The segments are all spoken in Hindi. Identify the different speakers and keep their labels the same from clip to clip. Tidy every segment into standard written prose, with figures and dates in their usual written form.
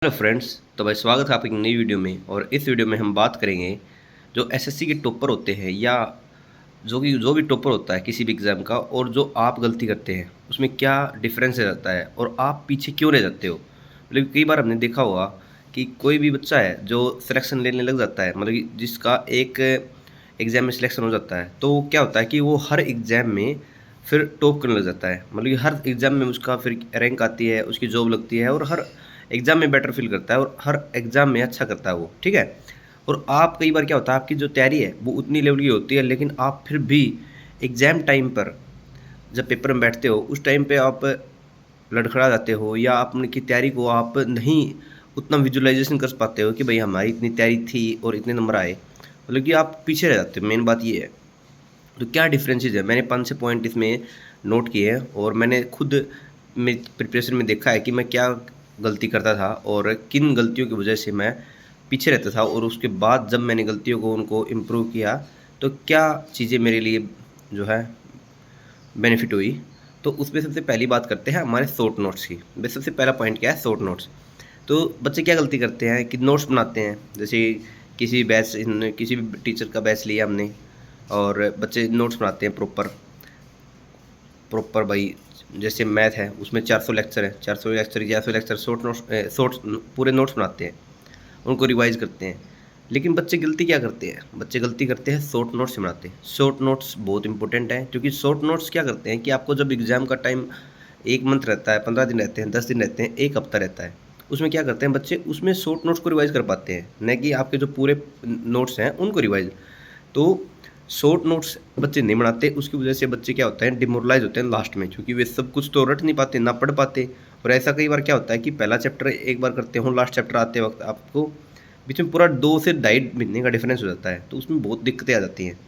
Speaker 1: Hello friends. तो भाई स्वागत है आपकी एक नई वीडियो में। और इस वीडियो में हम बात करेंगे जो एसएससी के टॉपर होते हैं या जो भी टॉपर होता है किसी भी एग्ज़ाम का, और जो आप गलती करते हैं उसमें क्या डिफरेंस रहता है और आप पीछे क्यों रह जाते हो। मतलब कई बार हमने देखा होगा कि कोई भी बच्चा है जो सिलेक्शन लेने लग जाता है, मतलब कि जिसका एक एग्ज़ाम में सिलेक्शन हो जाता है, तो क्या होता है कि वो हर एग्ज़ाम में फिर टॉप करने लग जाता है। मतलब कि हर एग्ज़ाम में उसका फिर रैंक आती है, उसकी जॉब लगती है और हर एग्ज़ाम में बेटर फील करता है और हर एग्ज़ाम में अच्छा करता है वो, ठीक है। और आप कई बार क्या होता है, आपकी जो तैयारी है वो उतनी लेवल की होती है, लेकिन आप फिर भी एग्ज़ाम टाइम पर जब पेपर में बैठते हो उस टाइम पे आप लड़खड़ा जाते हो, या अपने की तैयारी को आप नहीं उतना विजुअलाइजेशन कर पाते हो कि भाई हमारी इतनी तैयारी थी और इतने नंबर आए। मतलब कि आप पीछे रह जाते हो, मेन बात ये है। तो क्या डिफरेंसेस है, मैंने 5-6 पॉइंट इसमें नोट किए हैं और मैंने खुद मेरी प्रिपरेशन में देखा है कि मैं क्या गलती करता था और किन गलतियों की वजह से मैं पीछे रहता था, और उसके बाद जब मैंने गलतियों को उनको इम्प्रूव किया तो क्या चीज़ें मेरे लिए जो है बेनिफिट हुई। तो उसमें सबसे पहली बात करते हैं हमारे शॉर्ट नोट्स की। बस सबसे पहला पॉइंट क्या है, शॉर्ट नोट्स। तो बच्चे क्या गलती करते हैं कि नोट्स बनाते हैं, जैसे किसी भी टीचर का बैच लिया हमने और बच्चे नोट्स बनाते हैं प्रॉपर प्रॉपर भाई। जैसे मैथ है उसमें 400 लेक्चर है, 400 लेक्चर शॉर्ट नोट्स, शॉर्ट पूरे नोट्स बनाते हैं, उनको रिवाइज करते हैं। लेकिन बच्चे गलती क्या करते हैं, बच्चे गलती करते हैं शॉर्ट नोट्स से बनाते हैं। शॉर्ट नोट्स बहुत इंपॉर्टेंट है, क्योंकि शॉर्ट नोट्स क्या करते हैं कि आपको जब एग्ज़ाम का टाइम 1 मंथ रहता है, 15 दिन रहते हैं, 10 दिन रहते हैं, 1 हफ्ता रहता है, उसमें क्या करते हैं बच्चे, उसमें शॉर्ट नोट्स को रिवाइज कर पाते हैं, न कि आपके जो पूरे नोट्स हैं उनको रिवाइज। तो शॉर्ट नोट्स बच्चे नहीं बनाते, उसकी वजह से बच्चे क्या होते हैं, डिमोरलाइज होते हैं लास्ट में, क्योंकि वे सब कुछ तो रट नहीं पाते ना पढ़ पाते। और ऐसा कई बार क्या होता है कि पहला चैप्टर एक बार करते हो, लास्ट चैप्टर आते वक्त आपको बीच में पूरा 2 से 2.5 महीने का डिफरेंस हो जाता है, तो उसमें बहुत दिक्कतें आ जाती हैं।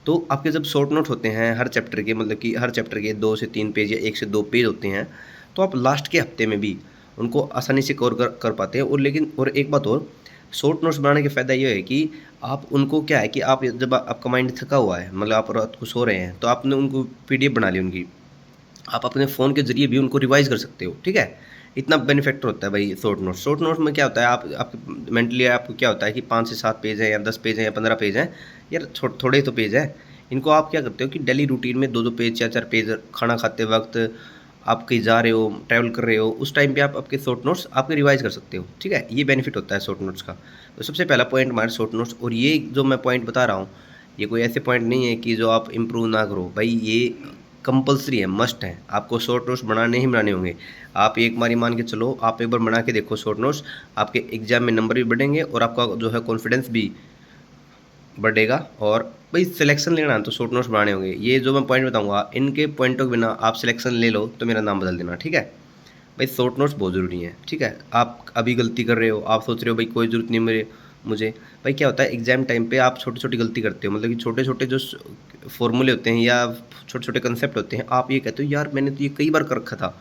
Speaker 1: तो आपके जब शॉर्ट नोट होते हैं हर चैप्टर के, मतलब कि हर चैप्टर के 2 से 3 पेज या 1 से 2 पेज होते हैं, तो आप लास्ट के हफ्ते में भी उनको आसानी से कवर कर पाते हैं। और लेकिन और एक बात और, शॉर्ट नोट्स बनाने का फ़ायदा ये है कि आप उनको क्या है कि आप जब आपका माइंड थका हुआ है, मतलब आप रात को सो रहे हैं, तो आपने उनको पीडीएफ बना ली उनकी, आप अपने फ़ोन के ज़रिए भी उनको रिवाइज़ कर सकते हो, ठीक है? इतना बेनिफिट होता है भाई शॉर्ट नोट्स। शॉर्ट नोट्स में क्या होता है, आप मेंटली आपको क्या होता है कि 5 से 7 पेज हैं या 10 पेज हैं या 15 पेज हैं, यार थोड़े तो पेज हैं। इनको आप क्या करते हो कि डेली रूटीन में 2-2 पेज, 4-4 पेज, खाना खाते वक़्त, आप कहीं जा रहे हो, ट्रैवल कर रहे हो, उस टाइम पे आप आपके शॉर्ट नोट्स आपके रिवाइज़ कर सकते हो, ठीक है? ये बेनिफिट होता है शॉर्ट नोट्स का। तो सबसे पहला पॉइंट हमारे शॉर्ट नोट्स। और ये जो मैं पॉइंट बता रहा हूँ, ये कोई ऐसे पॉइंट नहीं है कि जो आप इम्प्रूव ना करो, भाई ये कंपल्सरी है, मस्ट है, आपको शॉर्ट नोट्स बनाने ही बनाने होंगे। आप एक बारी मान के चलो, आप एक बार बना के देखो शॉर्ट नोट्स, आपके एग्जाम में नंबर भी बढ़ेंगे और आपका जो है कॉन्फिडेंस भी बढ़ेगा। और भाई सिलेक्शन लेना है तो शॉर्ट नोट्स बनाने होंगे। ये जो मैं पॉइंट बताऊंगा, इनके पॉइंटों के बिना आप सिलेक्शन ले लो तो मेरा नाम बदल देना, ठीक है। भाई शॉर्ट नोट्स बहुत ज़रूरी हैं, ठीक है। आप अभी गलती कर रहे हो, आप सोच रहे हो भाई कोई ज़रूरत नहीं मुझे। भाई क्या होता है, एग्जाम टाइम पे आप छोटी छोटी गलती करते हो, मतलब कि छोटे छोटे जो फॉर्मूले होते हैं या छोटे छोटे कंसेप्ट होते हैं, आप ये कहते हो यार मैंने तो ये कई बार कर रखा था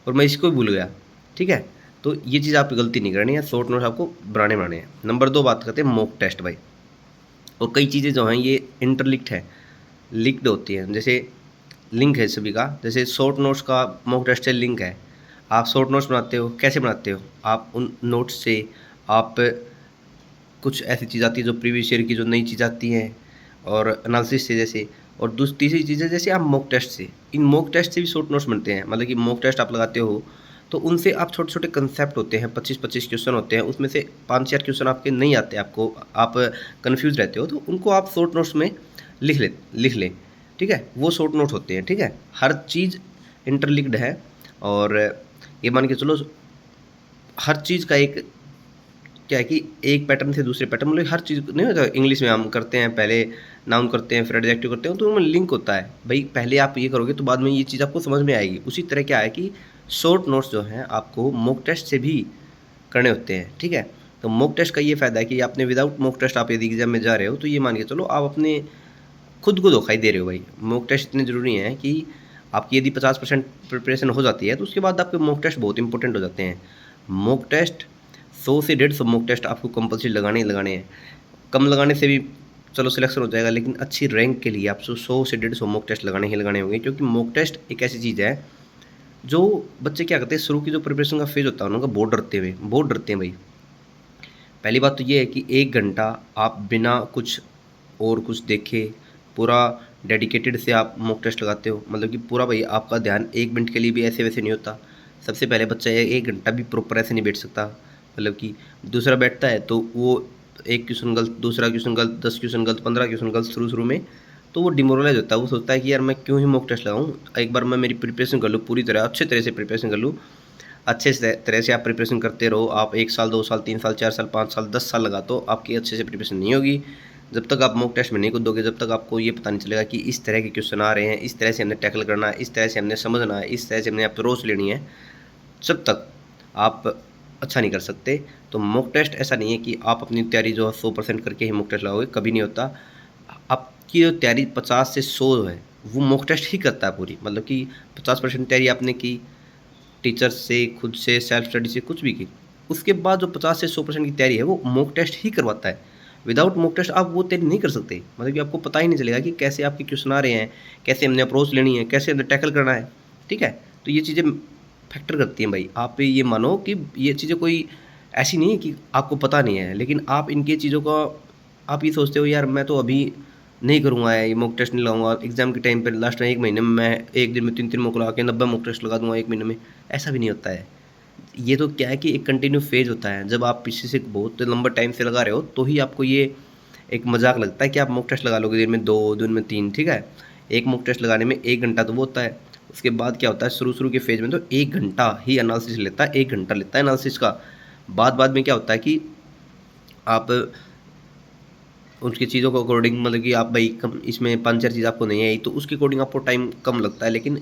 Speaker 1: और मैं इसको भी भूल गया, ठीक है। तो ये चीज़ आप गलती नहीं करनी है, शॉर्ट नोट्स आपको बनाने हैं। नंबर 2 बात करते हैं मॉक टेस्ट भाई। और कई चीज़ें जो हैं ये इंटरलिंक्ड है, लिंक्ड होती हैं, जैसे लिंक है सभी का। जैसे शॉर्ट नोट्स का मॉक टेस्ट से लिंक है। आप शॉर्ट नोट्स बनाते हो, कैसे बनाते हो, आप उन नोट्स से आप कुछ ऐसी चीज़ आती है जो प्रीवियस ईयर की जो नई चीज़ आती हैं, और एनालिसिस से जैसे, और तीसरी चीज़ है जैसे आप मॉक टेस्ट से, इन मॉक टेस्ट से भी शॉर्ट नोट्स बनते हैं। मतलब कि मॉक टेस्ट आप लगाते हो तो उनसे आप छोटे छोटे कंसेप्ट होते हैं, 25-25 क्वेश्चन होते हैं, उसमें से 5-4 क्वेश्चन आपके नहीं आते, आपको आप कन्फ्यूज़ रहते हो, तो उनको आप शॉर्ट नोट्स में लिख लें, ठीक है। वो शॉर्ट नोट होते हैं, ठीक है। हर चीज़ इंटरलिंक्ड है। और ये मान के चलो हर चीज़ का एक क्या है कि एक पैटर्न से दूसरे पैटर्न, मतलब हर चीज़ नहीं होता, इंग्लिश में हम करते हैं पहले नाउन करते हैं फिर एडजेक्टिव करते हैं, तो उनमें लिंक होता है भाई। पहले आप ये करोगे तो बाद में ये चीज़ आपको समझ में आएगी। उसी तरह क्या है कि शॉर्ट नोट्स जो हैं आपको मॉक टेस्ट से भी करने होते हैं, ठीक है। तो मॉक टेस्ट का ये फ़ायदा है कि आपने विदाउट मॉक टेस्ट आप यदि एग्जाम में जा रहे हो तो ये मान के चलो आप अपने खुद को धोखा ही दे रहे हो भाई। मॉक टेस्ट इतने ज़रूरी हैं कि आपकी यदि 50% प्रिपरेशन हो जाती है तो उसके बाद आपके मॉक टेस्ट बहुत इंपॉर्टेंट हो जाते हैं। मॉक टेस्ट 100 से 150 मॉक टेस्ट आपको कंपल्सरी लगाने ही लगाने हैं। कम लगाने से भी चलो सिलेक्शन हो जाएगा, लेकिन अच्छी रैंक के लिए आपको 100 से 150 मॉक टेस्ट लगाने ही लगाने होंगे, क्योंकि मॉक टेस्ट एक ऐसी चीज़ है जो बच्चे क्या करते हैं, शुरू की जो प्रिपरेशन का फेज़ होता है उनका बहुत डरते हैं भाई। पहली बात तो ये है कि 1 घंटा आप बिना कुछ और कुछ देखे पूरा डेडिकेटेड से आप मॉक टेस्ट लगाते हो, मतलब कि पूरा भाई आपका ध्यान 1 मिनट के लिए भी ऐसे-वैसे नहीं होता। सबसे पहले बच्चा ये 1 घंटा भी प्रॉपर ऐसे नहीं बैठ सकता, मतलब कि दूसरा बैठता है तो वो 1 क्वेश्चन गलत, दूसरा क्वेश्चन गलत, 10 क्वेश्चन गलत, 15 क्वेश्चन गलत शुरू-शुरू में, तो वो डिमोरलाइज़ होता है। वो सोचता है कि यार मैं क्यों ही मॉक टेस्ट लगाऊँ, एक बार मैं मेरी प्रिपरेशन कर लूँ पूरी तरह, अच्छे तरह से प्रिपरेशन कर लूँ। अच्छे से तरह से आप प्रिपरेशन करते रहो, आप 1 साल, 2 साल, 3 साल, 4 साल, 5 साल, 10 साल लगा दो, आपकी अच्छे से प्रिपरेशन नहीं होगी। जब तक आप मॉक टेस्ट में नहीं कूदोगे, जब तक आपको ये पता नहीं चलेगा कि इस तरह के क्वेश्चन आ रहे हैं, इस तरह से हमने टैकल करना है, इस तरह से हमने समझना है, इस तरह से हमने अप्रोच लेनी है, जब तक आप अच्छा नहीं कर सकते। तो मॉक टेस्ट ऐसा नहीं है कि आप अपनी तैयारी जो है 100% करके ही मॉक टेस्ट लगाओगे, कभी नहीं होता। आपकी जो तैयारी 50 से 100 है, वो मॉक टेस्ट ही करता है पूरी, मतलब कि 50% तैयारी आपने की, टीचर से, खुद से, सेल्फ स्टडी से, कुछ भी की। उसके बाद जो 50 से 100% की तैयारी है वो मॉक टेस्ट ही करवाता है। विदाउट मॉक टेस्ट आप वो तैयारी नहीं कर सकते, मतलब कि आपको पता ही नहीं चलेगा कि कैसे आपके क्वेश्चन आ रहे हैं, कैसे हमने अप्रोच लेनी है, कैसे हमने टैकल करना है, ठीक है? तो ये चीज़ें फैक्टर करती हैं भाई। आप ये मानो कि ये चीज़ें कोई ऐसी नहीं है कि आपको पता नहीं है, लेकिन आप इनकी चीज़ों का आप ये सोचते हो यार मैं तो अभी नहीं करूँगा, ये मॉक टेस्ट नहीं लगाऊंगा, एग्ज़ाम के टाइम पे लास्ट में 1 महीने में मैं 1 दिन में 3-3 मॉक लगा के 90 मॉक टेस्ट लगा दूँगा 1 महीने में। ऐसा भी नहीं होता है। ये तो क्या है कि एक कंटिन्यू फेज़ होता है। जब आप पीछे से बहुत लंबा टाइम से लगा रहे हो, तो ही आपको ये एक मज़ाक लगता है कि आप मॉक टेस्ट लगा लोगे दिन में 2, दिन में 3, ठीक है? एक मॉक टेस्ट लगाने में 1 घंटा तो वो होता है। उसके बाद क्या होता है, शुरू-शुरू के फेज़ में तो 1 घंटा ही एनालिसिस लेता है, 1 घंटा लेता है एनालिसिस का। बाद में क्या होता है कि आप उसकी चीज़ों को अकॉर्डिंग, मतलब कि आप भाई कम इसमें 5-4 चीज़ आपको नहीं आई, तो उसके अकॉर्डिंग आपको टाइम कम लगता है। लेकिन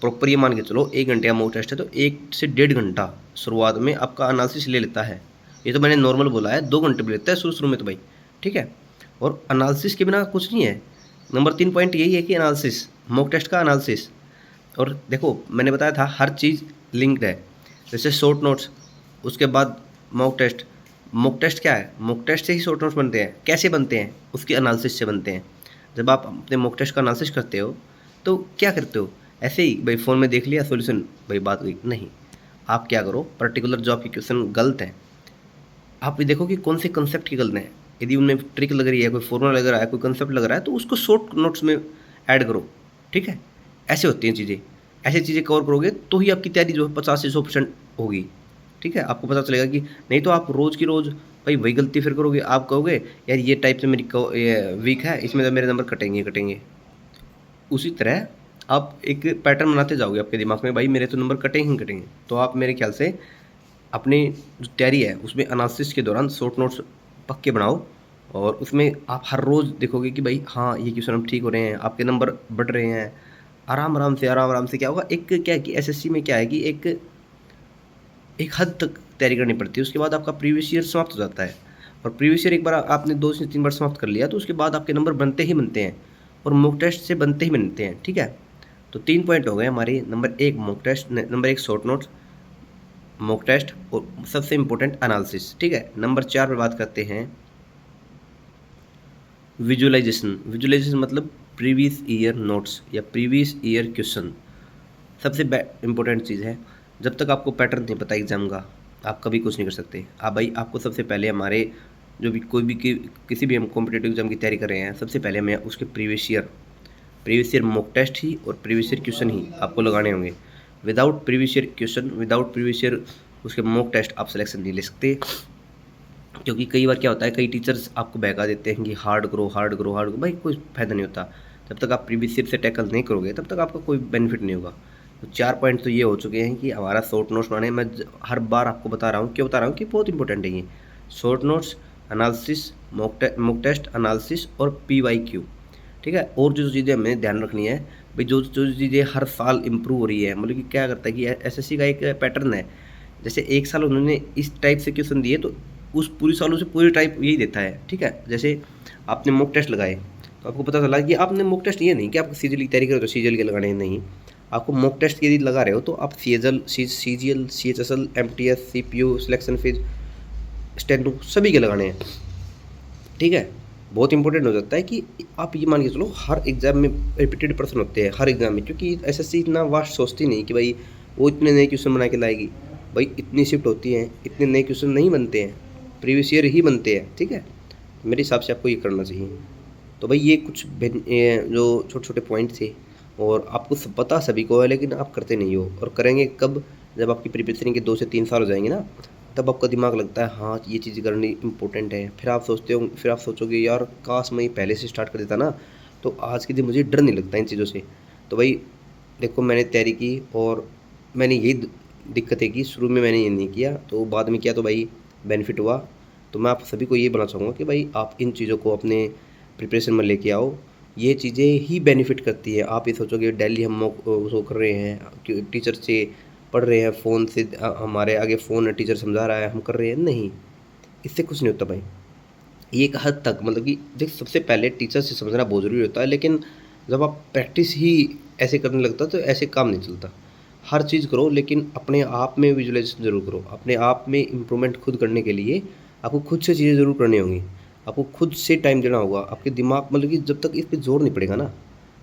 Speaker 1: प्रॉपर ये मान के चलो 1 घंटे का मॉक टेस्ट है तो 1 से डेढ़ घंटा शुरुआत में आपका एनालिसिस ले लेता है। ये तो मैंने नॉर्मल बोला है, 2 घंटे भी लेता है शुरू-शुरू में तो भाई, ठीक है? और एनालिसिस के बिना कुछ नहीं है। नंबर 3 पॉइंट यही है कि एनालिसिस, मॉक टेस्ट का एनालिसिस। और देखो मैंने बताया था हर चीज़ लिंक्ड है। जैसे शॉर्ट नोट्स, उसके बाद मॉक टेस्ट। मॉक टेस्ट क्या है? मॉक टेस्ट से ही शॉर्ट नोट्स बनते हैं। कैसे बनते हैं? उसके एनालिसिस से बनते हैं। जब आप अपने मॉक टेस्ट का एनालिसिस करते हो तो क्या करते हो? ऐसे ही भाई फ़ोन में देख लिया सॉल्यूशन, भाई बात हुई, नहीं। आप क्या करो, पर्टिकुलर जो आपके क्वेश्चन गलत हैं, आप ये देखो कि कौन से कंसेप्ट की गलत हैं। यदि उनमें ट्रिक लग रही है, कोई फॉर्मूला लग रहा है, कोई कंसेप्ट लग रहा है, तो उसको शॉर्ट नोट्स में ऐड करो, ठीक है? ऐसे होती हैं चीज़ें। ऐसी चीज़ें कवर करोगे तो ही आपकी तैयारी जो है 50 से 100% होगी, ठीक है? आपको पता चलेगा कि नहीं तो आप रोज़ की रोज़ भाई वही गलती फिर करोगे। आप कहोगे यार ये टाइप से मेरी ये वीक है, इसमें तो मेरे नंबर कटेंगे ही कटेंगे। उसी तरह आप एक पैटर्न बनाते जाओगे आपके दिमाग में, भाई मेरे तो नंबर कटेंगे ही कटेंगे। तो आप मेरे ख्याल से अपनी जो तैयारी है उसमें एनालिसिस के दौरान शॉर्ट नोट्स पक्के बनाओ, और उसमें आप हर रोज़ देखोगे कि भाई हाँ ये क्वेश्चन हम ठीक हो रहे हैं, आपके नंबर बढ़ रहे हैं। आराम आराम से क्या होगा, एक क्या है कि एसएससी में क्या है कि एक एक हद तक तैयारी करनी पड़ती है। उसके बाद आपका प्रीवियस ईयर समाप्त हो जाता है, और प्रीवियस ईयर एक बार आपने 2 से 3 बार समाप्त कर लिया तो उसके बाद आपके नंबर बनते ही बनते हैं, और मॉक टेस्ट से बनते ही बनते हैं, ठीक है? तो 3 पॉइंट हो गए हमारे। Number 1 mock test, number 1 short notes, mock test, और सबसे इम्पोर्टेंट एनालिसिस, ठीक है? नंबर 4 पर बात करते हैं विजुअलाइजेशन। विजुअलाइजेशन मतलब प्रीवियस ईयर नोट्स या प्रीवियस ईयर क्वेश्चन। सबसे इम्पोर्टेंट चीज़ है। जब तक आपको पैटर्न नहीं पता एग्ज़ाम का, आप कभी कुछ नहीं कर सकते। आप भाई आपको सबसे पहले हमारे जो भी कोई भी किसी भी हम कॉम्पिटिटिव एग्ज़ाम की तैयारी कर रहे हैं, सबसे पहले हमें उसके प्रीवियस ईयर मॉक टेस्ट ही और प्रीवियस ईयर क्वेश्चन ही आपको लगाने होंगे। Without previous year question, without previous year उसके मॉक टेस्ट आप सिलेक्शन नहीं ले सकते। क्योंकि कई बार क्या होता है, कई टीचर्स आपको बहका देते हैं कि हार्ड करो हार्ड करो हार्ड करो, भाई कोई फ़ायदा नहीं होता। जब तक आप प्रीवियस ईयर से टैकल नहीं करोगे तब तक आपका कोई बेनिफिट नहीं होगा। तो 4 पॉइंट तो ये हो चुके हैं कि हमारा शॉर्ट नोट्स बनाने। मैं हर बार आपको बता रहा हूँ, क्यों बता रहा हूँ कि बहुत इंपॉर्टेंट है ये short notes, analysis, mock test analysis और PYQ, ठीक है? और जो चीज़ें हमें ध्यान रखनी है भाई, जो जो चीज़ें हर साल इम्प्रूव हो रही है, मतलब कि क्या करता है कि एसएससी का एक पैटर्न है। जैसे एक साल उन्होंने इस टाइप से क्वेश्चन दिए तो उस पूरी सालों से पूरी टाइप यही देता है, ठीक है? जैसे आपने मॉक टेस्ट लगाए तो आपको पता चला कि आपने मॉक टेस्ट ये नहीं कि आप सीजीएल की तैयारी करो तो सीजीएल के लगाने हैं, नहीं। आपको मॉक टेस्ट यदि लगा रहे हो तो आप CGL, CHSL, MTS, CPU, selection phase, steno सभी के लगाने हैं, ठीक है? बहुत इंपॉर्टेंट हो जाता है कि आप ये मान के चलो हर एग्ज़ाम में रिपीटेड प्रश्न होते हैं हर एग्ज़ाम में, क्योंकि एसएससी इतना वास्ट सोचती नहीं कि भाई वो इतने नए क्वेश्चन बना के लाएगी। भाई इतनी शिफ्ट होती हैं, इतने नए क्वेश्चन नहीं बनते हैं, प्रीवियस ईयर ही बनते हैं, ठीक है। मेरे हिसाब से आपको ये करना चाहिए। तो भाई ये कुछ जो छोटे छोटे पॉइंट थे, और आपको सब पता सभी को है, लेकिन आप करते नहीं हो। और करेंगे कब? जब आपकी प्रिपरेशन के 2 से 3 साल हो जाएंगे ना, तब आपका दिमाग लगता है हाँ ये चीज़ करनी इंपॉर्टेंट है। फिर आप सोचोगे यार काश मैं ये पहले से स्टार्ट कर देता ना, तो आज के दिन मुझे डर नहीं लगता इन चीज़ों से। तो भाई देखो, मैंने तैयारी की और मैंने यही दिक्कत है कि शुरू में मैंने ये नहीं किया, तो बाद में किया तो भाई बेनिफिट हुआ। तो मैं आप सभी को ये बोलना चाहूँगा कि भाई आप इन चीज़ों को अपने प्रिपरेशन में लेके आओ। ये चीज़ें ही बेनिफिट करती है। आप ये सोचोगे डेली हम वो कर रहे हैं कि टीचर से पढ़ रहे हैं, फ़ोन से हमारे आगे फ़ोन है, टीचर समझा रहा है, हम कर रहे हैं, नहीं, इससे कुछ नहीं होता भाई। ये एक हद तक मतलब कि देख, सबसे पहले टीचर से समझना बहुत ज़रूरी होता है, लेकिन जब आप प्रैक्टिस ही ऐसे करने लगता तो ऐसे काम नहीं चलता। हर चीज़ करो, लेकिन अपने आप में विजुअलाइज़ेशन ज़रूर करो। अपने आप में इम्प्रूवमेंट खुद करने के लिए आपको खुद से चीज़ें ज़रूर करनी होंगी। आपको खुद से टाइम देना होगा। आपके दिमाग मतलब कि जब तक इस पे ज़ोर नहीं पड़ेगा ना,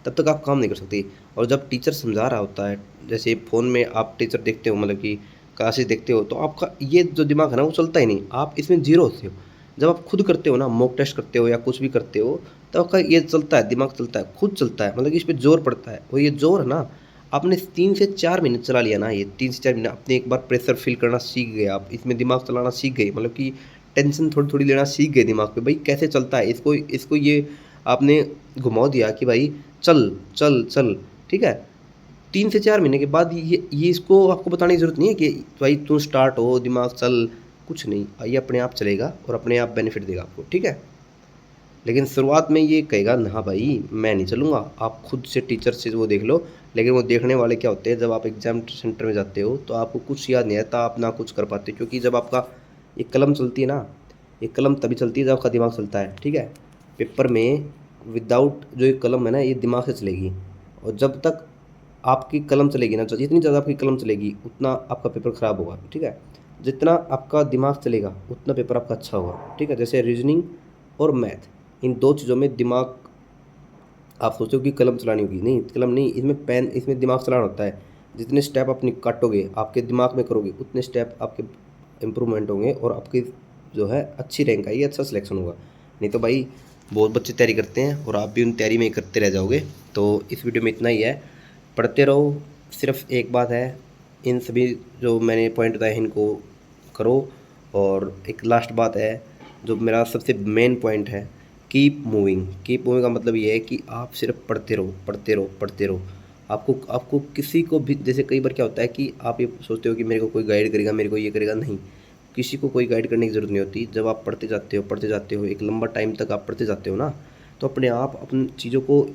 Speaker 1: तब तक आप काम नहीं कर सकते। और जब टीचर समझा रहा होता है, जैसे फ़ोन में आप टीचर देखते हो, मतलब कि क्लासेस देखते हो, तो आपका ये जो दिमाग है ना वो चलता ही नहीं, आप इसमें ज़ीरो होते हो। जब आप खुद करते हो ना, मॉक टेस्ट करते हो या कुछ भी करते हो, तो आपका ये चलता है, दिमाग चलता है, खुद चलता है, मतलब कि इस पे ज़ोर पड़ता है। और ये ज़ोर है ना, आपने 3 से 4 महीने चला लिया ना, ये 3 से 4 महीने आपने एक बार प्रेशर फ़ील करना सीख गए, आप इसमें दिमाग चलाना सीख गए, मतलब कि टेंशन थोड़ी-थोड़ी लेना सीख गए दिमाग पे, भाई कैसे चलता है, इसको इसको ये आपने घुमा दिया कि भाई चल, चल, चल, ठीक है? 3 से 4 महीने के बाद ये इसको आपको बताने की ज़रूरत नहीं है कि भाई तू स्टार्ट हो, दिमाग चल, कुछ नहीं, ये अपने आप चलेगा और अपने आप बेनिफिट देगा आपको, ठीक है? लेकिन शुरुआत में ये कहेगा ना हाँ भाई मैं नहीं चलूँगा, आप खुद से टीचर से वो देख लो। लेकिन वो देखने वाले क्या होते हैं, जब आप एग्ज़ाम सेंटर में जाते हो तो आपको कुछ याद नहीं आता, आप ना कुछ कर पाते, क्योंकि जब आपका ये कलम चलती है ना, ये कलम तभी चलती है जब आपका दिमाग चलता है, ठीक है? पेपर में विदाउट जो ये कलम है ना, ये दिमाग से चलेगी। और जब तक आपकी कलम चलेगी ना, जितनी ज़्यादा आपकी कलम चलेगी उतना आपका पेपर ख़राब होगा, ठीक है? जितना आपका दिमाग चलेगा उतना पेपर आपका अच्छा होगा, ठीक है? जैसे रीजनिंग और मैथ, इन 2 चीज़ों में दिमाग, आप सोचो कि कलम चलानी होगी, नहीं कलम नहीं, इसमें पेन, इसमें दिमाग चलाना होता है। जितने स्टेप अपनी काटोगे, आपके दिमाग में करोगे, उतने स्टेप आपके इम्प्रूवमेंट होंगे और आपकी जो है अच्छी रैंक आएगी, अच्छा सिलेक्शन होगा। नहीं तो भाई बहुत बच्चे तैयारी करते हैं और आप भी उन तैयारी में ही करते रह जाओगे। तो इस वीडियो में इतना ही है, पढ़ते रहो। सिर्फ एक बात है, इन सभी जो मैंने पॉइंट बताए हैं इनको करो। और एक लास्ट बात है जो मेरा सबसे मेन पॉइंट है, कीप मूविंग। कीप मूविंग का मतलब ये है कि आप सिर्फ पढ़ते रहो, पढ़ते रहो, पढ़ते रहो। आपको आपको किसी को भी, जैसे कई बार क्या होता है कि आप ये सोचते हो कि मेरे को कोई गाइड करेगा, मेरे को ये करेगा, नहीं, किसी को कोई गाइड करने की ज़रूरत नहीं होती। जब आप पढ़ते जाते हो, एक लंबा टाइम तक आप पढ़ते जाते हो ना, तो अपने आप अपनी चीज़ों को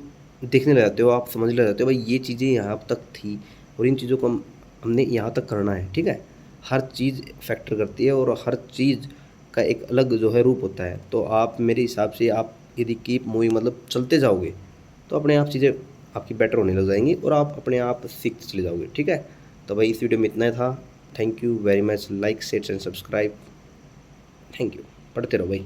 Speaker 1: देखने लग जाते हो, आप समझने लग जाते हो भाई ये चीज़ें यहाँ तक थी और इन चीज़ों को हमने यहाँ तक करना है, ठीक है? हर चीज़ फैक्टर करती है और हर चीज़ का एक अलग जो है रूप होता है। तो आप मेरे हिसाब से आप यदि कीप मूविंग मतलब चलते जाओगे, तो अपने आप चीज़ें आपकी बेटर होने लग जाएंगी और आप अपने आप सीखते चले जाओगे, ठीक है? तो भाई इस वीडियो में इतना ही था। Thank you very much. Like share and subscribe. Thank you. पढ़ते रहो भाई।